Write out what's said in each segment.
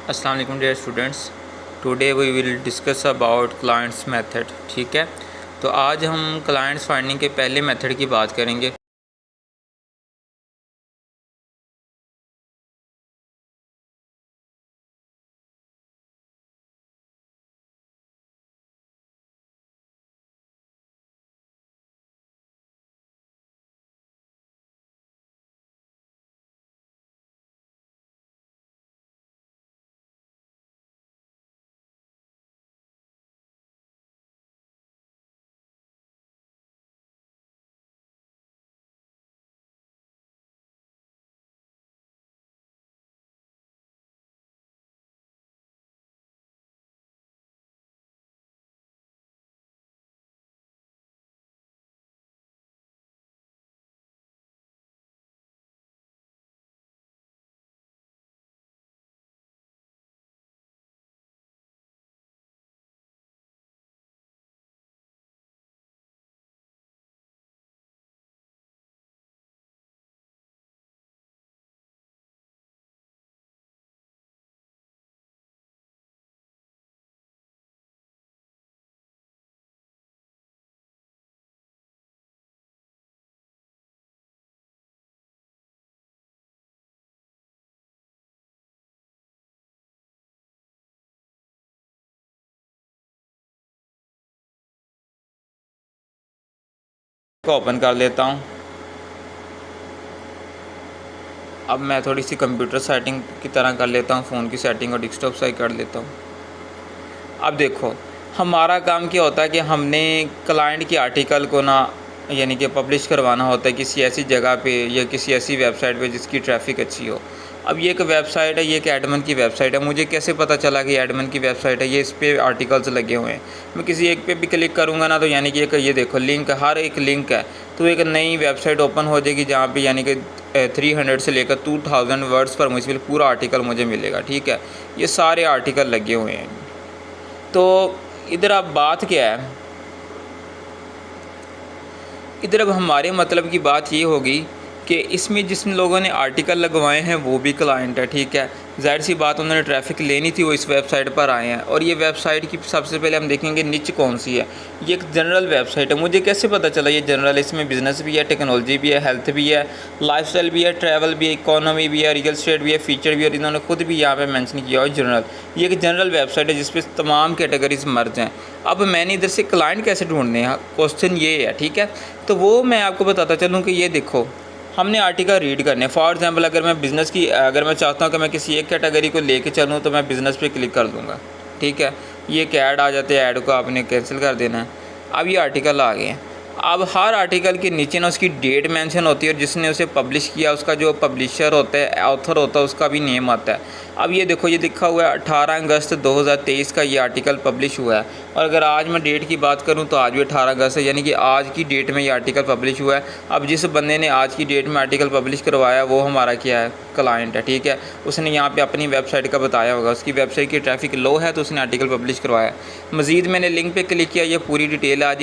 अस्सलाम वालेकुम dear students. Today we will discuss about clients method. ठीक है, तो आज हम क्लाइंट्स फाइंडिंग के पहले मेथड की बात करेंगे। को ओपन कर लेता हूँ। अब मैं थोड़ी सी कंप्यूटर सेटिंग की तरह कर लेता हूँ, फ़ोन की सेटिंग और डेस्कटॉप साइड कर लेता हूँ। अब देखो, हमारा काम क्या होता है कि हमने क्लाइंट के आर्टिकल को ना यानी कि पब्लिश करवाना होता है किसी ऐसी जगह पे या किसी ऐसी वेबसाइट पे जिसकी ट्रैफिक अच्छी हो। अब ये एक वेबसाइट है, ये एक एडमिन की वेबसाइट है। मुझे कैसे पता चला कि एडमिन की वेबसाइट है? ये इस पे आर्टिकल्स लगे हुए हैं। मैं किसी एक पे भी क्लिक करूँगा ना, तो यानी कि एक ये देखो लिंक, हर एक लिंक है तो एक नई वेबसाइट ओपन हो जाएगी जहाँ पे यानी कि 300 से लेकर 2000 वर्ड्स पर मुझे पूरा आर्टिकल मुझे मिलेगा। ठीक है, ये सारे आर्टिकल लगे हुए हैं। तो इधर अब बात क्या है, इधर अब हमारे मतलब की बात ये होगी कि इसमें जिस लोगों ने आर्टिकल लगवाए हैं वो भी क्लाइंट है। ठीक है, ज़ाहिर सी बात, उन्होंने ट्रैफिक लेनी थी, वो इस वेबसाइट पर आए हैं। और ये वेबसाइट की सबसे पहले हम देखेंगे निच कौन सी है। ये एक जनरल वेबसाइट है। मुझे कैसे पता चला ये जनरल? इसमें बिज़नेस भी है, टेक्नोलॉजी भी है, हेल्थ भी है, लाइफस्टाइल भी है, ट्रैवल भी है, इकोनॉमी भी है, रियल एस्टेट भी है, फीचर भी है। और इन्होंने खुद भी यहाँ पे मेंशन किया है जनरल। ये एक जनरल वेबसाइट है जिसपे तमाम कैटेगरीज मर्ज हैं। अब मैंने इधर से क्लाइंट कैसे ढूंढने हैं, क्वेश्चन ये है। ठीक है, तो वो मैं आपको बताता चलूँ कि ये देखो, हमने आर्टिकल रीड करने। फॉर एग्जांपल, अगर मैं बिज़नेस की, अगर मैं चाहता हूँ कि मैं किसी एक कैटेगरी को लेके चलूँ तो मैं बिज़नेस पे क्लिक कर दूँगा। ठीक है, ये एक ऐड आ जाते हैं, ऐड को आपने कैंसिल कर देना है। अब ये आर्टिकल आ गए हैं। अब हर आर्टिकल के नीचे ना उसकी डेट मेंशन होती है और जिसने उसे पब्लिश किया उसका जो पब्लिशर होता है, ऑथर होता है, उसका भी नेम आता है। अब ये देखो, ये लिखा हुआ है 18 अगस्त 2023 का ये आर्टिकल पब्लिश हुआ है। और अगर आज मैं डेट की बात करूं तो आज भी 18 अगस्त है, यानी कि आज की डेट में ये आर्टिकल पब्लिश हुआ है। अब जिस बंदे ने आज की डेट में आर्टिकल पब्लिश करवाया वो हमारा क्या है? क्लाइंट है। ठीक है, उसने यहाँ पे अपनी वेबसाइट का बताया होगा, उसकी वेबसाइट की ट्रैफिक लो है तो उसने आर्टिकल पब्लिश करवाया। मज़ीद मैंने लिंक पे क्लिक किया, ये पूरी डिटेल आ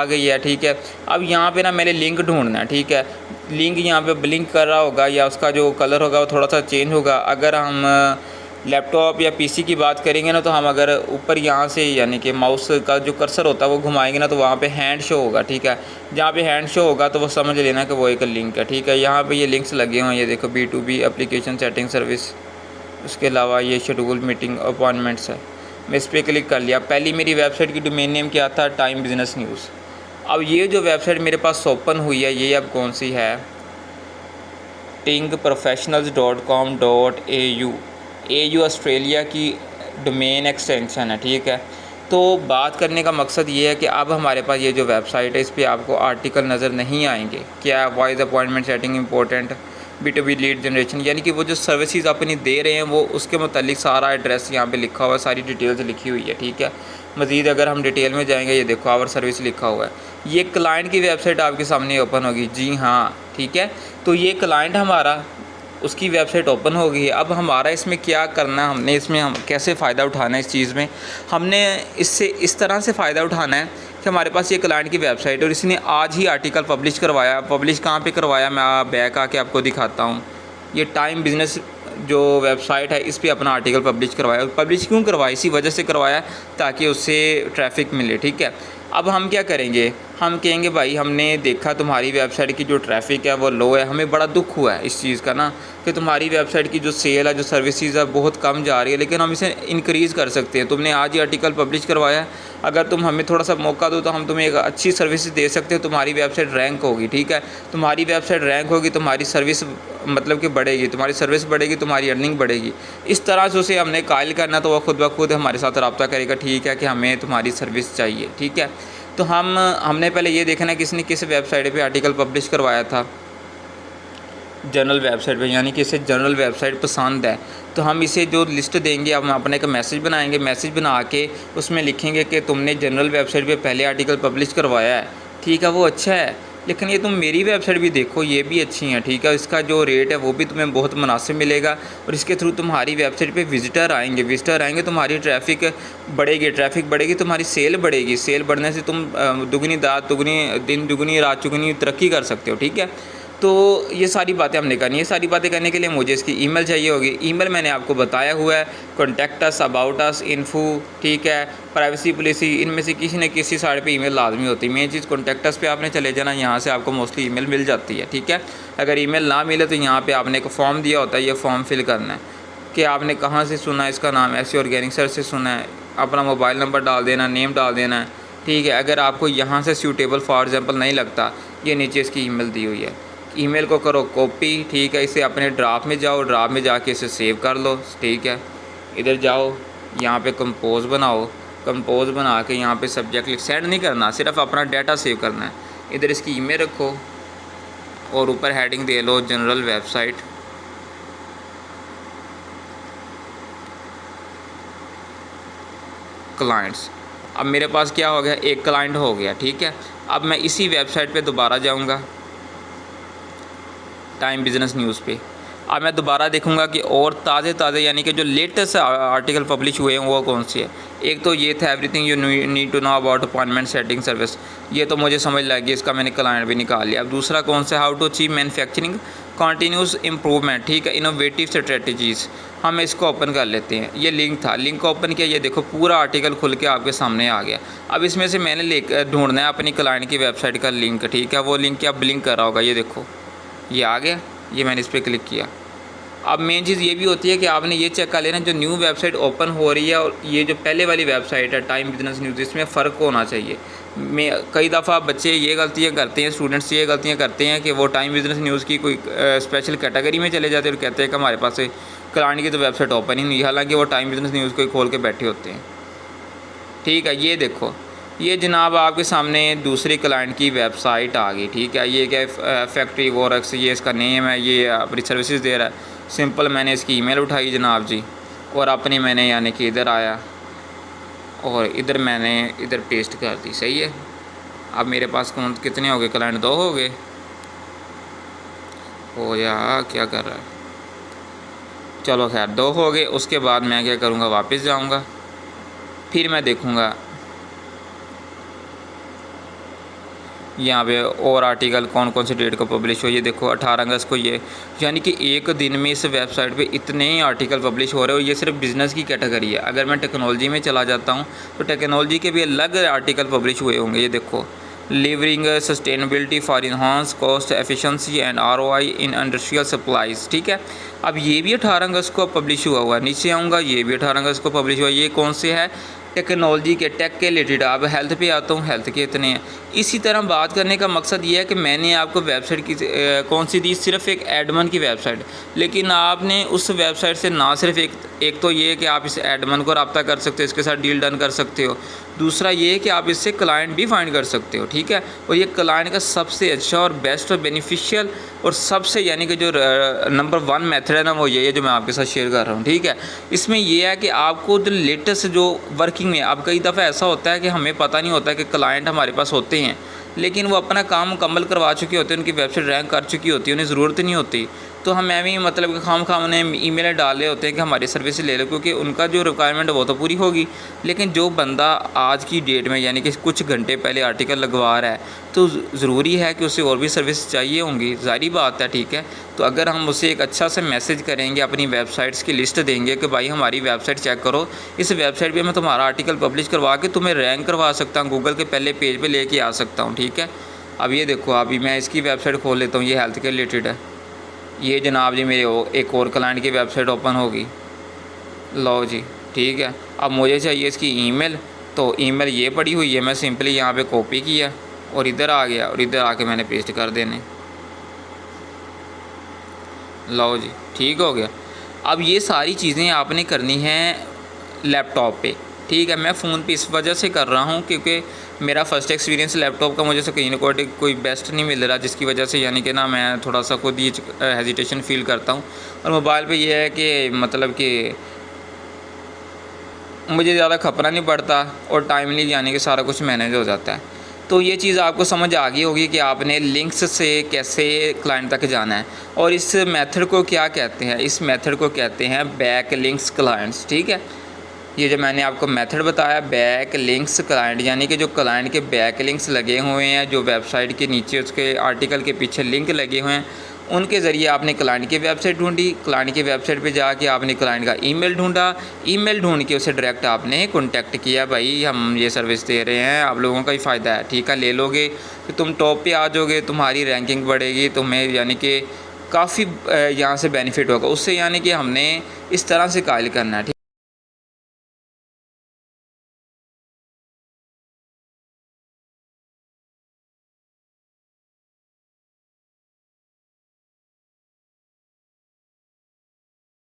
गई है। ठीक है, अब यहाँ पे ना मैंने लिंक ढूंढना है। ठीक है, लिंक यहाँ पे ब्लिंक कर रहा होगा या उसका जो कलर होगा वो थोड़ा सा चेंज होगा। अगर हम लैपटॉप या पीसी की बात करेंगे ना, तो हम अगर ऊपर यहाँ से यानी कि माउस का जो कर्सर होता है वो घुमाएंगे ना, तो वहाँ पे हैंड शो होगा। ठीक है, जहाँ पे हैंड शो होगा तो वो समझ लेना कि वो एक लिंक है। ठीक है, यहाँ पे ये लिंक्स लगे हुए हैं, ये देखो B2B एप्लीकेशन सेटिंग सर्विस, उसके अलावा ये शेड्यूल मीटिंग अपॉइंटमेंट्स है। मैं इस पर क्लिक कर लिया। पहली मेरी वेबसाइट की डोमेन नेम क्या था? Time business news. अब ये जो वेबसाइट मेरे पास ओपन हुई है ये अब कौन सी है? tingprofessionals.com.au। AU ऑस्ट्रेलिया की डोमेन एक्सटेंशन है। ठीक है, तो बात करने का मकसद ये है कि अब हमारे पास ये जो वेबसाइट है इस पर आपको आर्टिकल नज़र नहीं आएंगे। क्या? Voice appointment setting important, B2B lead generation, यानी कि वो जो सर्विसेज अपनी दे रहे हैं वो उसके मतलब सारा एड्रेस यहाँ पे लिखा हुआ है, सारी डिटेल्स लिखी हुई है। ठीक है, मज़ीद अगर हम डिटेल में जाएंगे, ये देखो आवर सर्विस लिखा हुआ है। ये क्लाइंट की वेबसाइट आपके सामने ओपन होगी। जी हाँ, ठीक है, तो ये क्लाइंट हमारा, उसकी वेबसाइट ओपन हो गई है। अब हमारा इसमें क्या करना है, हमने इसमें हम कैसे फ़ायदा उठाना है इस चीज़ में? हमने इससे इस तरह से फ़ायदा उठाना है कि हमारे पास ये क्लाइंट की वेबसाइट और इसने आज ही आर्टिकल पब्लिश करवाया। पब्लिश कहाँ पे करवाया? मैं बैक आके आपको दिखाता हूँ। ये टाइम बिज़नेस जो वेबसाइट है इस पे अपना आर्टिकल पब्लिश करवाया। पब्लिश क्यों करवाया? इसी वजह से करवाया ताकि उससे ट्रैफिक मिले, ठीक है। अब हम क्या करेंगे, हम कहेंगे भाई हमने देखा तुम्हारी वेबसाइट की जो ट्रैफिक है वो लो है, हमें बड़ा दुख हुआ है इस चीज़ का ना कि तुम्हारी वेबसाइट की जो सेल है, जो सर्विसेज है बहुत कम जा रही है, लेकिन हम इसे इंक्रीज़ कर सकते हैं। तुमने आज ही आर्टिकल पब्लिश करवाया है, अगर तुम हमें थोड़ा सा मौका दो तो हम तुम्हें एक अच्छी सर्विस दे सकते हो, तुम्हारी वेबसाइट रैंक होगी, ठीक है। तुम्हारी वेबसाइट रैंक होगी, तुम्हारी सर्विस मतलब कि बढ़ेगी, तुम्हारी सर्विस बढ़ेगी, तुम्हारी अर्निंग बढ़ेगी। इस तरह से उसे हमने कायल करना, तो वह खुद ब खुद हमारे साथ रब्ता करेगा, ठीक है कि हमें तुम्हारी सर्विस चाहिए, ठीक है। तो हमने पहले ये देखना है किसने किस वेबसाइट पे आर्टिकल पब्लिश करवाया था, जनरल वेबसाइट पे, यानी कि इसे जनरल वेबसाइट पसंद है। तो हम इसे जो लिस्ट देंगे, हम अपने का मैसेज बनाएंगे, मैसेज बना के उसमें लिखेंगे कि तुमने जनरल वेबसाइट पे पहले आर्टिकल पब्लिश करवाया है, ठीक है, वो अच्छा है, लेकिन ये तुम मेरी वेबसाइट भी देखो, ये भी अच्छी है, ठीक है। इसका जो रेट है वो भी तुम्हें बहुत मुनासिब मिलेगा और इसके थ्रू तुम्हारी वेबसाइट पे विज़िटर आएंगे, तुम्हारी ट्रैफिक बढ़ेगी, तुम्हारी सेल बढ़ेगी। सेल बढ़ने से तुम दुगनी दिन दुगनी रात चुगनी तरक्की कर सकते हो, ठीक है। तो ये सारी बातें हमने करनी है। सारी बातें करने के लिए मुझे इसकी ईमेल चाहिए होगी। ईमेल मैंने आपको बताया हुआ है, contact us, about us, info, ठीक है, प्राइवेसी पॉलिसी, इनमें से किसी न किसी साइड पे ईमेल लाजमी होती है। मेन चीज़ कॉन्टैक्ट अस पे आपने चले जाना, यहाँ से आपको मोस्टली ईमेल मिल जाती है, ठीक है। अगर ईमेल ना मिले तो यहाँ पर आपने एक फॉर्म दिया होता है, ये फॉर्म फिल करना है कि आपने कहाँ से सुना है, इसका नाम ऐसे ऑर्गेनिक सर से सुना है, अपना मोबाइल नंबर डाल देना, नेम डाल देना है, ठीक है। अगर आपको यहाँ से सूटेबल फॉर एग्जांपल नहीं लगता, ये नीचे इसकी ईमेल दी हुई है, ईमेल को करो कॉपी, ठीक है। इसे अपने ड्राफ्ट में जाओ, ड्राफ्ट में जाके इसे सेव कर लो, ठीक है। इधर जाओ, यहाँ पे कंपोज बनाओ, कंपोज बना के यहाँ पे सब्जेक्ट सेंड नहीं करना, सिर्फ अपना डाटा सेव करना है। इधर इसकी ईमेल रखो और ऊपर हेडिंग दे लो जनरल वेबसाइट, क्लाइंट्स। अब मेरे पास क्या हो गया, एक क्लाइंट हो गया, ठीक है। अब मैं इसी वेबसाइट पे दोबारा जाऊंगा, टाइम बिज़नेस न्यूज़ पे। अब मैं दोबारा देखूंगा कि और ताज़े यानी कि जो लेटेस्ट आर्टिकल पब्लिश हुए हैं वो कौन से है। एक तो ये था everything you need to know about appointment setting service, ये तो मुझे समझ लग गई, इसका मैंने क्लाइंट भी निकाल लिया। अब दूसरा कौन सा, how to achieve manufacturing continuous improvement, ठीक है, इनोवेटिव स्ट्रेटजीज़। हम इसको ओपन कर लेते हैं। ये लिंक था, लिंक को ओपन किया, ये देखो पूरा आर्टिकल खुल के आपके सामने आ गया। अब इसमें से मैंने ढूंढना है अपनी क्लाइंट की वेबसाइट का लिंक, ठीक है। वो लिंक क्या ब्लिंक कर रहा होगा, ये देखो ये आ गया, ये मैंने इस पर क्लिक किया। अब मेन चीज़ ये भी होती है कि आपने ये चेक कर लेना, जो न्यू वेबसाइट ओपन हो रही है और ये जो पहले वाली वेबसाइट है टाइम बिजनेस न्यूज़, इसमें फ़र्क होना चाहिए। कई दफ़ा बच्चे ये गलतियाँ करते हैं, स्टूडेंट्स ये गलतियाँ करते हैं कि वो टाइम बिजनेस न्यूज़ की कोई स्पेशल कैटेगरी में चले जाते हैं और कहते हैं कि हमारे पास क्लाइंट की तो वेबसाइट ओपन ही नहीं, हालांकि वो टाइम बिजनेस न्यूज़ को खोल के बैठे होते हैं, ठीक है। ये देखो, ये जनाब आपके सामने दूसरी क्लाइंट की वेबसाइट आ गई, ठीक है। ये क्या फैक्ट्री वॉरक्स, ये इसका नेम है, ये अपनी सर्विसेज दे रहा है। सिंपल मैंने इसकी ईमेल उठाई जनाब जी, और अपनी मैंने यानी कि इधर आया और इधर मैंने इधर पेस्ट कर दी, सही है। अब मेरे पास कितने हो गए क्लाइंट, 2 हो गए। ओ यार क्या कर रहा है, चलो खैर 2 हो गए। उसके बाद मैं क्या करूँगा, वापस जाऊँगा, फिर मैं देखूँगा यहाँ पे और आर्टिकल कौन कौन से डेट को पब्लिश हो। ये देखो 18 अगस्त को, ये यानी कि एक दिन में इस वेबसाइट पे इतने ही आर्टिकल पब्लिश हो रहे हो। ये सिर्फ बिज़नेस की कैटेगरी है। अगर मैं टेक्नोलॉजी में चला जाता हूँ तो टेक्नोलॉजी के भी अलग आर्टिकल पब्लिश हुए होंगे। ये देखो, levering sustainability for enhance cost efficiency and ROI in industrial supplies, ठीक है। अब ये भी 18 अगस्त को पब्लिश हुआ है। नीचे आऊँगा, ये भी 18 अगस्त को पब्लिश हुआ। ये कौन से है, टेक्नोलॉजी के, टेक के रिलेटेड। अब हेल्थ पे आता हूँ, हेल्थ के इतने हैं। इसी तरह बात करने का मकसद ये है कि मैंने आपको वेबसाइट की कौन सी दी, सिर्फ एक एडमन की वेबसाइट, लेकिन आपने उस वेबसाइट से ना सिर्फ एक तो ये कि आप इस एडमन को रब्ता कर सकते हो, इसके साथ डील डन कर सकते हो। दूसरा ये कि आप इससे क्लाइंट भी फाइंड कर सकते हो, ठीक है। और ये क्लाइंट का सबसे अच्छा और बेस्ट और बेनिफिशियल और सबसे यानी कि जो नंबर 1 मेथड है ना, वो ये है जो मैं आपके साथ शेयर कर रहा हूँ, ठीक है। इसमें यह है कि आपको जो लेटेस्ट जो वर्किंग में, अब कई दफ़ा ऐसा होता है कि हमें पता नहीं होता कि क्लाइंट हमारे पास होते हैं, लेकिन वो अपना काम मुकम्मल करवा चुके होते हैं, उनकी वेबसाइट रैंक कर चुकी होती है, उन्हें ज़रूरत नहीं होती। तो हम भी मतलब कि खाम उन्हें ईमेल डाल रहे होते हैं कि हमारी सर्विस ले लो, क्योंकि उनका जो रिक्वायरमेंट वो तो पूरी होगी, लेकिन जो बंदा आज की डेट में यानी कि कुछ घंटे पहले आर्टिकल लगवा रहा है तो ज़रूरी है कि उसे और भी सर्विस चाहिए होंगी, ज़ाहिर बात है, ठीक है। तो अगर हम उसे एक अच्छा सा मैसेज करेंगे, अपनी वेबसाइट्स की लिस्ट देंगे कि भाई हमारी वेबसाइट चेक करो, इस वेबसाइट पे मैं तुम्हारा आर्टिकल पब्लिश करवा के तुम्हें रैंक करवा सकता हूँ, गूगल के पहले पेज पे लेके आ सकता हूँ, ठीक है। अब ये देखो, अभी मैं इसकी वेबसाइट खोल लेता हूँ, ये हेल्थ के रिलेटेड है। ये जनाब जी मेरे एक और क्लाइंट की वेबसाइट ओपन होगी, लो जी, ठीक है। अब मुझे चाहिए इसकी ईमेल, तो ईमेल ये पड़ी हुई है, मैं सिंपली यहाँ पे कॉपी किया और इधर आ गया और इधर आके मैंने पेस्ट कर देने, लो जी, ठीक हो गया। अब ये सारी चीज़ें आपने करनी हैं लैपटॉप पे, ठीक है। मैं फ़ोन पे इस वजह से कर रहा हूँ क्योंकि मेरा फ़र्स्ट एक्सपीरियंस लैपटॉप का मुझे से कहीं ना कोई बेस्ट नहीं मिल रहा, जिसकी वजह से यानी कि ना मैं थोड़ा सा खुद ही हेजिटेशन फ़ील करता हूँ। और मोबाइल पे ये है कि मतलब कि मुझे ज़्यादा खपना नहीं पड़ता और टाइमली यानी कि सारा कुछ मैनेज हो जाता है। तो ये चीज़ आपको समझ आ गई होगी कि आपने लिंक्स से कैसे क्लाइंट तक जाना है। और इस मेथड को क्या कहते हैं, इस मेथड को कहते हैं बैक लिंक्स क्लाइंट्स, ठीक है। ये जो मैंने आपको मेथड बताया बैक लिंक्स क्लाइंट, यानी कि जो क्लाइंट के बैक लिंक्स लगे हुए हैं, जो वेबसाइट के नीचे उसके आर्टिकल के पीछे लिंक लगे हुए हैं, उनके ज़रिए आपने क्लाइंट की वेबसाइट ढूंढी, क्लाइंट की वेबसाइट पे जाके आपने क्लाइंट का ईमेल ढूंढा, ईमेल ढूंढ के उसे डायरेक्ट आपने कॉन्टैक्ट किया, भाई हम ये सर्विस दे रहे हैं, आप लोगों का ही फ़ायदा है, ठीक है, ले लोगे तो तुम टॉप पे आ जाओगे, तुम्हारी रैंकिंग बढ़ेगी, तुम्हें यानी कि काफ़ी यहाँ से बेनिफिट होगा उससे, यानी कि हमने इस तरह से कायल करना है,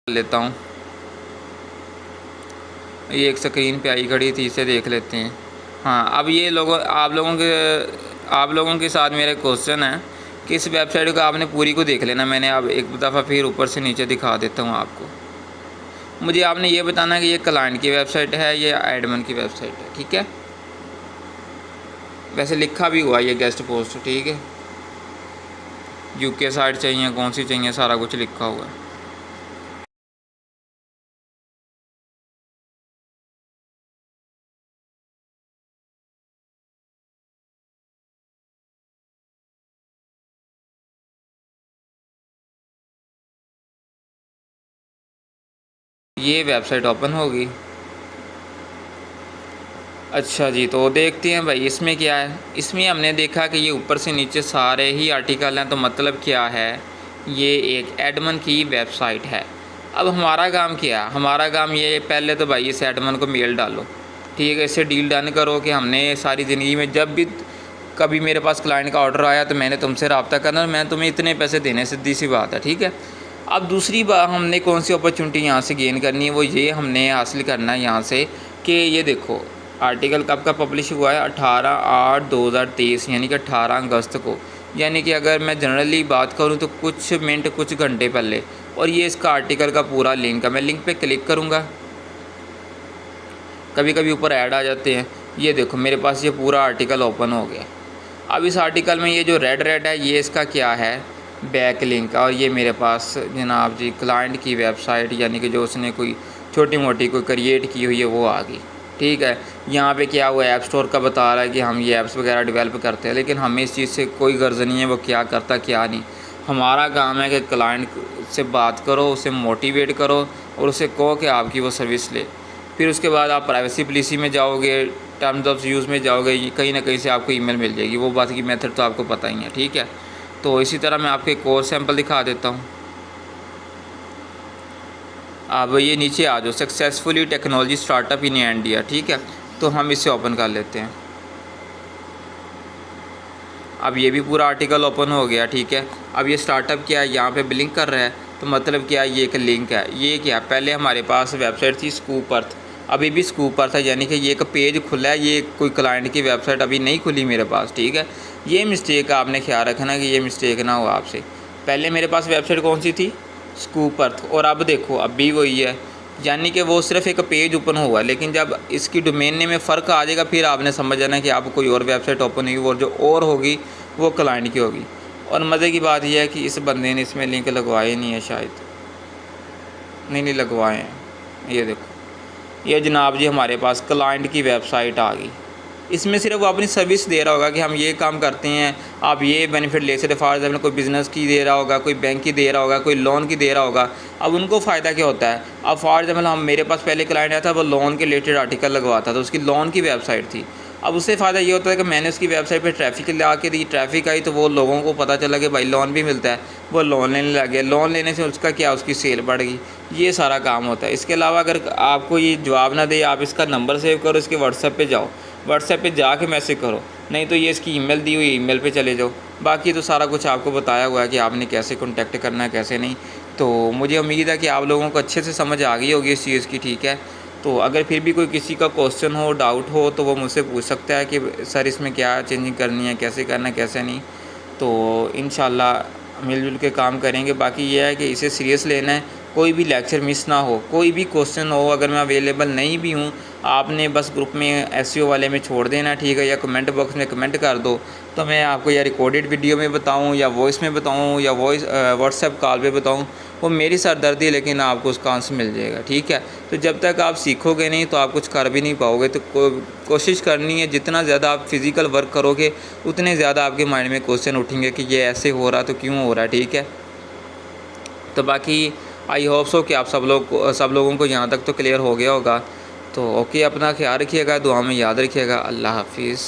लेता हूँ। ये एक स्क्रीन पे आई खड़ी थी, इसे देख लेते हैं। हाँ, अब ये आप लोगों के साथ मेरा क्वेश्चन है कि इस वेबसाइट को आपने पूरी को देख लेना। मैंने अब एक दफ़ा फिर ऊपर से नीचे दिखा देता हूँ आपको। मुझे आपने ये बताना कि ये क्लाइंट की वेबसाइट है या एडमिन की वेबसाइट है, ठीक है। वैसे लिखा भी हुआ ये गेस्ट पोस्ट, ठीक है। यूके साइट चाहिए, कौन सी चाहिए, सारा कुछ लिखा हुआ है। ये वेबसाइट ओपन होगी। अच्छा जी, तो देखते हैं भाई इसमें क्या है। इसमें हमने देखा कि ये ऊपर से नीचे सारे ही आर्टिकल हैं, तो मतलब क्या है, ये एक एडमिन की वेबसाइट है। अब हमारा काम क्या है, हमारा काम ये, पहले तो भाई इस एडमिन को मेल डालो, ठीक है, इससे डील डन करो कि हमने सारी ज़िंदगी में जब भी कभी मेरे पास क्लाइंट का ऑर्डर आया तो मैंने तुमसे रब्ता करना और मैं तुम्हें इतने पैसे देने, सीधी सी बात है, ठीक है। अब दूसरी बात हमने कौन सी अपॉर्चुनिटी यहाँ से गेन करनी है, वो ये हमने हासिल करना है यहाँ से कि ये देखो आर्टिकल कब का पब्लिश हुआ है, 18/8/2023 यानी कि 18 अगस्त को, यानी कि अगर मैं जनरली बात करूँ तो कुछ मिनट कुछ घंटे पहले। और ये इसका आर्टिकल का पूरा लिंक है, मैं लिंक पे क्लिक करूँगा, कभी कभी ऊपर ऐड आ जाते हैं, ये देखो मेरे पास ये पूरा आर्टिकल ओपन हो गया। अब इस आर्टिकल में ये जो रेड है ये इसका क्या है, बैक लिंक। और ये मेरे पास जनाब जी क्लाइंट की वेबसाइट, यानी कि जो उसने कोई छोटी मोटी कोई क्रिएट की हुई है वो आ गई, ठीक है। यहाँ पे क्या हुआ, ऐप स्टोर का बता रहा है कि हम ये ऐप्स वगैरह डेवलप करते हैं, लेकिन हमें इस चीज़ से कोई गर्ज नहीं है वो क्या करता क्या नहीं। हमारा काम है कि क्लाइंट से बात करो, उसे मोटिवेट करो और उसे कहो कि आपकी वो सर्विस ले। फिर उसके बाद आप प्राइवेसी पॉलिसी में जाओगे, टर्म्स ऑफ यूज़ में जाओगे, कहीं ना कहीं से आपको ईमेल मिल जाएगी, वो बात की मेथड तो आपको पता ही है, ठीक है। तो इसी तरह मैं आपको एक और सैम्पल दिखा देता हूँ। अब ये नीचे आ जाओ, successfully technology startup in India, ठीक है। तो हम इसे ओपन कर लेते हैं। अब ये भी पूरा आर्टिकल ओपन हो गया, ठीक है। अब ये स्टार्टअप क्या है, यहाँ पे ब्लिंक कर रहा है, तो मतलब क्या है, ये एक लिंक है। ये क्या, पहले हमारे पास वेबसाइट थी स्कूप अर्थ, अभी भी स्कूप अर्थ है, यानी कि ये एक पेज खुला है, ये कोई क्लाइंट की वेबसाइट अभी नहीं खुली मेरे पास, ठीक है। ये मिस्टेक आपने ख्याल रखना कि ये मिस्टेक ना हो आपसे। पहले मेरे पास वेबसाइट कौन सी थी, स्कूप अर्थ, और अब देखो अब भी वही है, यानी कि वो सिर्फ एक पेज ओपन हुआ है, लेकिन जब इसकी डोमेन नेम में फ़र्क आ जाएगा फिर आपने समझ जाना कि आप कोई और वेबसाइट ओपन होगी, और जो और होगी वो क्लाइंट की होगी। और मज़े की बात यह है कि इस बंदे ने इसमें लिंक लगवाए नहीं है, शायद नहीं लगवाए हैं। ये देखो, ये जनाब जी हमारे पास क्लाइंट की वेबसाइट आ गई। इसमें सिर्फ वो अपनी सर्विस दे रहा होगा कि हम ये काम करते हैं, आप ये बेनिफिट ले सकते। फॉर एग्जाम्पल कोई बिज़नेस की दे रहा होगा, कोई बैंक की दे रहा होगा, कोई लोन की दे रहा होगा। अब उनको फ़ायदा क्या होता है? अब फॉर एग्जाम्पल हम मेरे पास पहले क्लाइंट आया था, वो लोन के रिलेटेड आर्टिकल लगवाता था, उसकी लोन की वेबसाइट थी। अब उससे फ़ायदा ये होता है कि मैंने उसकी वेबसाइट पे ट्रैफिक ला के दी, ट्रैफिक आई तो वो लोगों को पता चला कि भाई लोन भी मिलता है, वो लोन लेने लगे। लोन लेने से उसका क्या, उसकी सेल बढ़ गई। ये सारा काम होता है। इसके अलावा अगर आपको ये जवाब ना दे, आप इसका नंबर सेव करो, इसके व्हाट्सएप पे जाओ, व्हाट्सएप पे जाके मैसेज करो, नहीं तो ये इसकी ईमेल दी हुई ईमेल पे चले जाओ। बाकी तो सारा कुछ आपको बताया हुआ है कि आपने कैसे कॉन्टैक्ट करना है, कैसे नहीं। तो मुझे उम्मीद है कि आप लोगों को अच्छे से समझ आ गई होगी इस चीज़ की, ठीक है। तो अगर फिर भी कोई किसी का क्वेश्चन हो, डाउट हो, तो वो मुझसे पूछ सकता है कि सर इसमें क्या चेंजिंग करनी है, कैसे करना है, कैसे नहीं। तो इंशाल्लाह मिलजुल के काम करेंगे। बाकी ये है कि इसे सीरियस लेना है, कोई भी लेक्चर मिस ना हो, कोई भी क्वेश्चन हो, अगर मैं अवेलेबल नहीं भी हूँ, आपने बस ग्रुप में एसईओ वाले में छोड़ देना, ठीक है, या कमेंट बॉक्स में कमेंट कर दो, तो मैं आपको या रिकॉर्डेड वीडियो में बताऊँ, या वॉइस में बताऊँ, या वॉइस व्हाट्सएप कॉल पे बताऊँ, वो मेरी सरदर्दी है, लेकिन आपको उसका आंसर मिल जाएगा, ठीक है। तो जब तक आप सीखोगे नहीं तो आप कुछ कर भी नहीं पाओगे। तो कोशिश करनी है, जितना ज़्यादा आप फिज़िकल वर्क करोगे उतने ज़्यादा आपके माइंड में क्वेश्चन उठेंगे कि ये ऐसे हो रहा तो क्यों हो रहा है, ठीक है। तो बाकी आई होप सो कि आप सब लोगों को यहाँ तक तो क्लियर हो गया होगा। तो ओके, अपना ख्याल रखिएगा, दुआ में याद रखिएगा। अल्लाह हाफिज़।